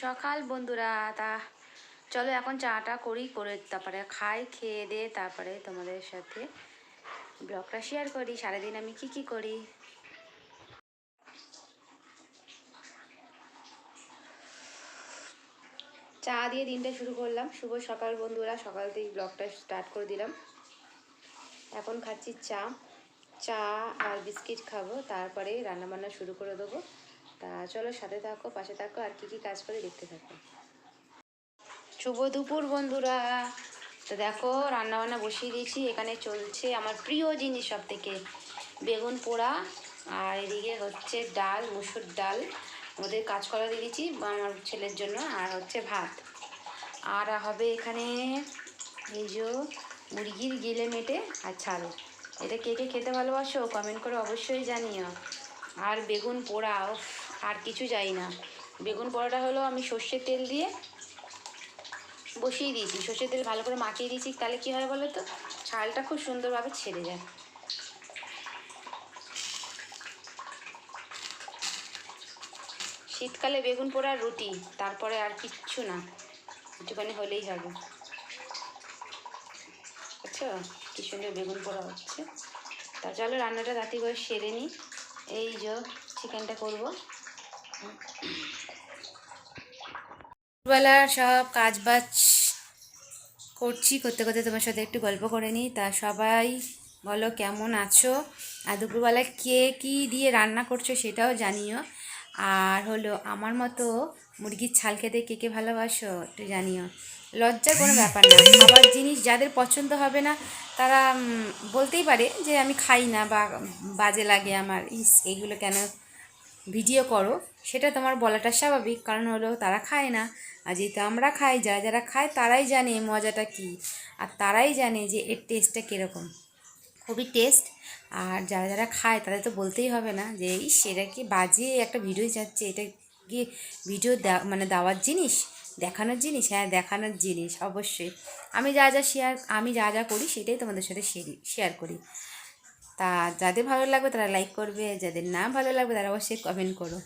সকাল বন্ধুরা। তা চলো এখন চাটা করি, করে তারপরে খাই, খেয়ে দিয়ে তারপরে তোমাদের সাথে ব্লগটা শেয়ার করি সারাদিন আমি কি করি। চা দিয়ে দিনটা শুরু করলাম। শুভ সকাল বন্ধুরা, সকাল থেকে ব্লগটা স্টার্ট করে দিলাম। এখন খাচ্ছি চা, চা আর বিস্কিট খাবো, তারপরে রান্নাবান্না শুরু করে দেবো। তা চলো সাথে থাকো, পাশে থাকো, আর কি কাজ করে দেখতে থাকো। শুভ দুপুর বন্ধুরা। তো দেখো রান্নাবান্না বসিয়ে দিয়েছি। এখানে চলছে আমার প্রিয় জিনিস সব থেকে, বেগুন পোড়া, আর এদিকে হচ্ছে ডাল, মুসুর ডাল, ওদের কাঁচকলা দিয়ে দিয়েছি আমার ছেলের জন্য, আর হচ্ছে ভাত। আর হবে এখানে এই যে মুরগির গিলে মেটে আর ছাল। এটা কে কে খেতে ভালোবাসো কমেন্ট করে অবশ্যই জানিও। আর বেগুন পোড়া, আর কিছু চাই না। বেগুন পোড়াটা হলো আমি সর্ষের তেল দিয়ে বসিয়ে দিয়েছি, সর্ষের তেল ভালো করে মাখিয়ে দিয়েছি, তাহলে কী হয় বলো তো, ছালটা খুব সুন্দরভাবে ছেড়ে যায়। শীতকালে বেগুন পোড়ার রুটি, তারপরে আর কিচ্ছু না, একটুখানি হলেই হবে। আচ্ছা, কী সুন্দর বেগুন পোড়া হচ্ছে। তা চলো রান্নাটা রাতি করে সেরে নিই। এই যে চিকেনটা করবো। দুপুরবেলার সব কাজ বাজ করছি, করতে করতে তোমার সাথে একটু গল্প করে নিই। তা সবাই বলো কেমন আছো, আর দুপুরবেলা কে কী দিয়ে রান্না করছো সেটাও জানিও। আর হলো আমার মতো মুরগির ছাল খেতে কে কে ভালোবাসো একটু জানিও। লজ্জার কোনো ব্যাপার না, খাবার জিনিস যাদের পছন্দ হবে না তারা বলতেই পারে যে আমি খাই না বা বাজে লাগে আমার, এইগুলো কেন ভিডিও করো, সেটা তোমার বলাটা স্বাভাবিক, কারণ হলো তারা খায় না। আর যেহেতু আমরা খাই, যারা যারা খায় তারাই জানে মজাটা কী, আর তারাই জানে যে এর টেস্টটা কীরকম, খুবই টেস্ট। আর যারা যারা খায় তাদের তো বলতেই হবে না যে সেটা কি বাজে একটা ভিডিও যাচ্ছে, এটা কি ভিডিও মানে দেওয়ার জিনিস, দেখানোর জিনিস। হ্যাঁ, দেখানোর জিনিস অবশ্যই। আমি যা যা করি সেটাই তোমাদের সাথে শেয়ার করি। তা যাদের ভালো লাগবে তারা লাইক করবে, যাদের না ভালো লাগবে তারা অবশ্যই কমেন্ট করো।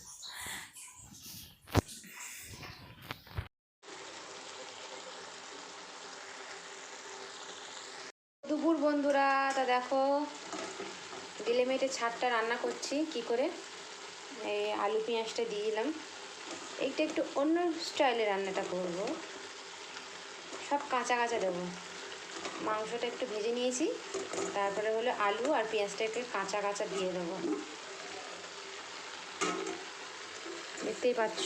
দুপুর বন্ধুরা, তা দেখো গিলে মেটে ছাড়টা রান্না করছি কি করে। এই আলু পেঁয়াজটা দিয়ে দিলাম, এইটা একটু অন্য স্টাইলে রান্নাটা করব, সব কাঁচা কাঁচা দেবো। মাংসটা একটু ভেজে নিয়েছি, তারপরে হলো আলু আর পেঁয়াজটা একটু কাঁচা কাঁচা দিয়ে দেবো, দেখতেই পাচ্ছ।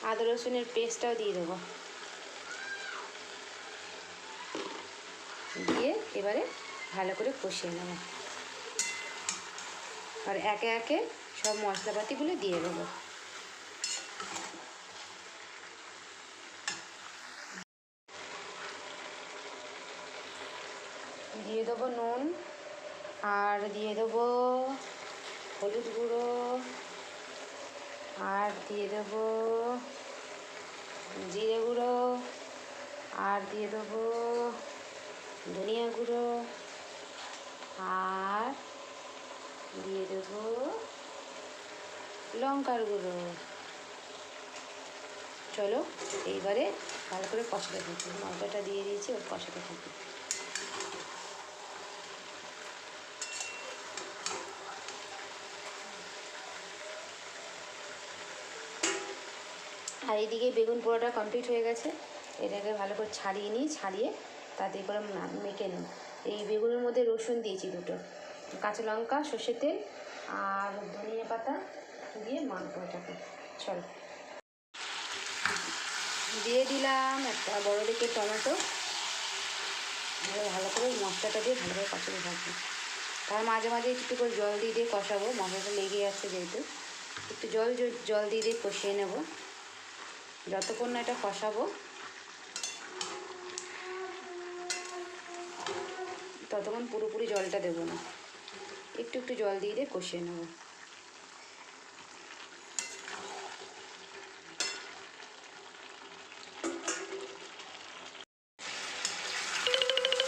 আদা রসুনের পেস্টটাও দিয়ে দেবো, দিয়ে এবারে ভালো করে কষিয়ে নেব, আর একে একে সব মশলাপাতিগুলো দিয়ে দেবো। দিয়ে দেবো নুন, আর দিয়ে দেবো হলুদ গুঁড়ো, আর দিয়ে দেবো জিরে গুঁড়ো, আর দিয়ে দেবো ধনিয়া গুঁড়ো, আর দিয়ে দেবো লঙ্কার গুঁড়ো। চলো এইবারে ভালো করে কষাতে থাকি, মশলাটা দিয়ে দিয়েছি, ওর কষাতে থাকি। আর এইদিকে বেগুন পোড়াটা কমপ্লিট হয়ে গেছে, এটাকে ভালো করে ছাড়িয়ে নিই, ছাড়িয়ে তাতে করে মেখে নিই। এই বেগুনের মধ্যে রসুন দিয়েছি দুটো, কাঁচা লঙ্কা, সর্ষের তেল আর ধনিয়া পাতা দিয়ে মাখবো এটাকে। চলো দিয়ে দিলাম একটা বড় দিকে টমেটো, ভালো করে মশলাটা দিয়ে ভালো করে কষাতে থাকবো। তার মাঝে মাঝে একটু করে জল দিয়ে দিয়ে কষাবো, মশলাটা লেগে যাচ্ছে যেহেতু, একটু জল দিয়ে দিয়ে কষিয়ে নেব যতক্ষণ না এটা কষাবো, ততক্ষণ পুরোপুরি জলটা দেবো না, একটু একটু জল দিয়ে দিয়ে কষিয়ে নেব।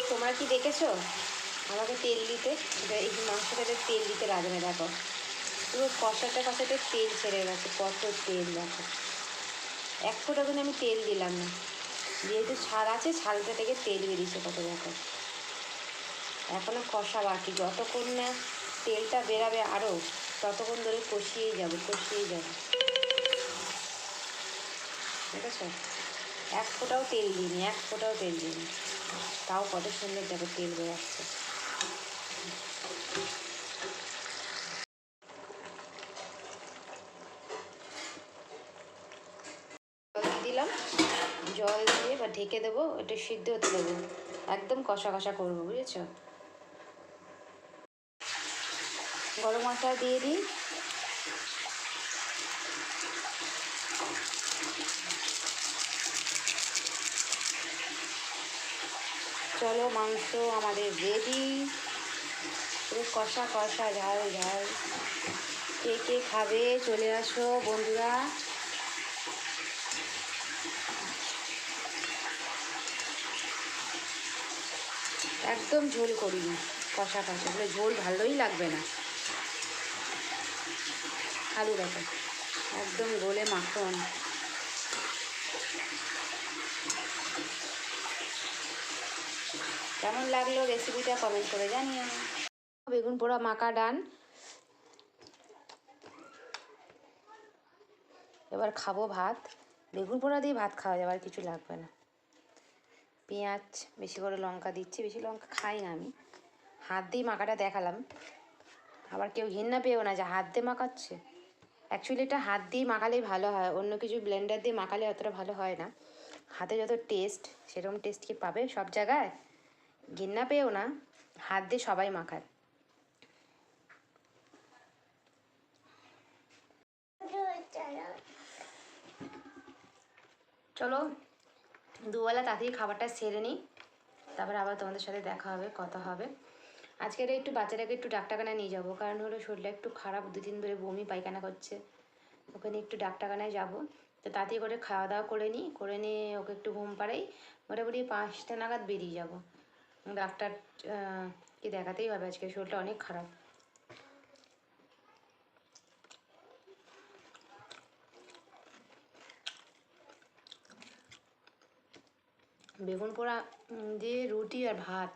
তোমরা কি দেখেছো আমাকে তেল দিতে, এই মাংসটাতে তেল দিতে লাগে না, দেখো পুরো কষাতে কষাতে তেল ছেড়ে গেছে, কত তেল দেখো। এক ফোঁটা কিন্তু আমি তেল দিলাম না, যেহেতু ছাল আছে ছালটা থেকে তেল বেরিয়েছে কত দেখো। এখনও কষা বাকি, যতক্ষণ না তেলটা বেরাবে আরও ততক্ষণ ধরে কষিয়েই যাবো। ঠিক আছে, এক ফোঁটাও তেল দিইনি, তাও কত সুন্দর দেখো তেল বেরাচ্ছে। দিলাম, জল দিয়ে বা ঢেকে দেবো, এটা সিদ্ধ হতে দেবো, একদম কষা কষা করবো, বুঝেছো। গরম মশলা দিয়ে দিই, চলো মাংস আমাদের রেডি, পুরো কষা কষা ঝাল ঝাল। কে কে খাবে চলে আসো বন্ধুরা। একদম ঝোল করিনি, কষা কষা, বলে ঝোল ভালোই লাগবে না। আলু দেখো একদম গোলে মাখন। কেমন লাগলো রেসিপিটা কমেন্ট করে জানিও। বেগুন পোড়া মাখা ডান, এবার খাবো ভাত। বেগুন পোড়া দিয়ে ভাত খাওয়া যাবে, আর কিছু লাগবে না। পেঁয়াজ বেশি করে লঙ্কা দিচ্ছি, বেশি লঙ্কা খাই না আমি। হাত দিয়ে মাখাটা দেখালাম, আবার কেউ ঘৃণা পেও না যে হাত দিয়ে মাখাচ্ছে। অ্যাকচুয়ালি এটা হাত দিয়ে মাখালেই ভালো হয়, অন্য কিছু ব্লেন্ডার দিয়ে মাখালে অতটা ভালো হয় না। হাতে যত টেস্ট, সেরকম টেস্ট কি পাবে সব জায়গায়? ঘৃণা পেও না, হাত দিয়ে সবাই মাখায়। চলো দুবেলা তাড়াতাড়ি খাবারটা সেরে নিই, তারপর আবার তোমাদের সাথে দেখা হবে, কথা হবে। আজকের একটু বাচ্চাটাকে একটু ডাক্তারখানায় নিয়ে যাবো, কারণ হলো শরীরটা একটু খারাপ, 2 দিন ধরে বমি পায়খানা করছে। ওখানে একটু ডাক্তারখানায় যাবো, তো তাড়াতাড়ি করে খাওয়া দাওয়া করে নিয়ে ওকে একটু ঘুম পাড়াই, মোটামুটি 5টা নাগাদ বেরিয়ে যাবো। ডাক্তার কি দেখাতেই হবে, আজকে শরীরটা অনেক খারাপ। বেগুন পোড়া দিয়ে রুটি আর ভাত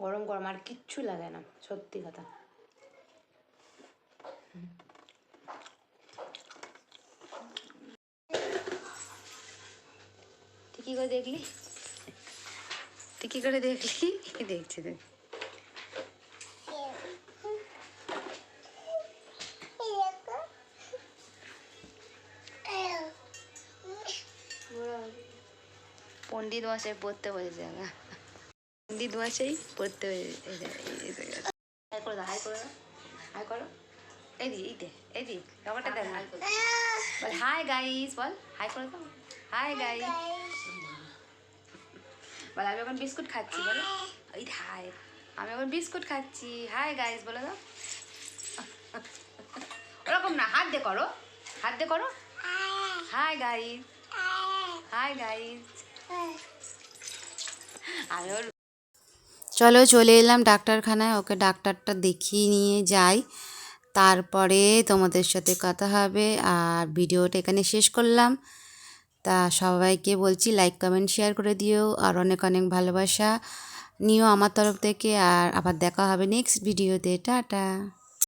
গরম গরম, আর কিচ্ছু লাগে না, সত্যি কথা। তুই কী করে দেখলি? দেখছি দেখ। পণ্ডিত মশাই পড়তে বলেছে, পণ্ডিত মশাই পড়তে বলেছে। হাই করে দাও, হাই করো। এই দি ব্যাপারটা দেখ, বল হাই গাইস, বল হাই করে দাও, হাই গাইস বল। আমি এখন বিস্কুট খাচ্ছি, বলো এই হাই, আমি এখন বিস্কুট খাচ্ছি, হাই গাইস বলে দাও। ওরকম না, হাত দিয়ে করো, হাই গাইস, আমি ওর। চলো চলে এলাম ডাক্তারখানায়, ওকে ডাক্তারটা দেখিয়ে নিয়ে যাই, তারপরে তোমাদের সাথে কথা হবে। আর ভিডিওটা এখানে শেষ করলাম। তা সবাইকে বলছি লাইক কমেন্ট শেয়ার করে দিও, আর অনেক অনেক ভালোবাসা নিও আমার তরফ থেকে। আর আবার দেখা হবে নেক্সট ভিডিওতে, টাটা।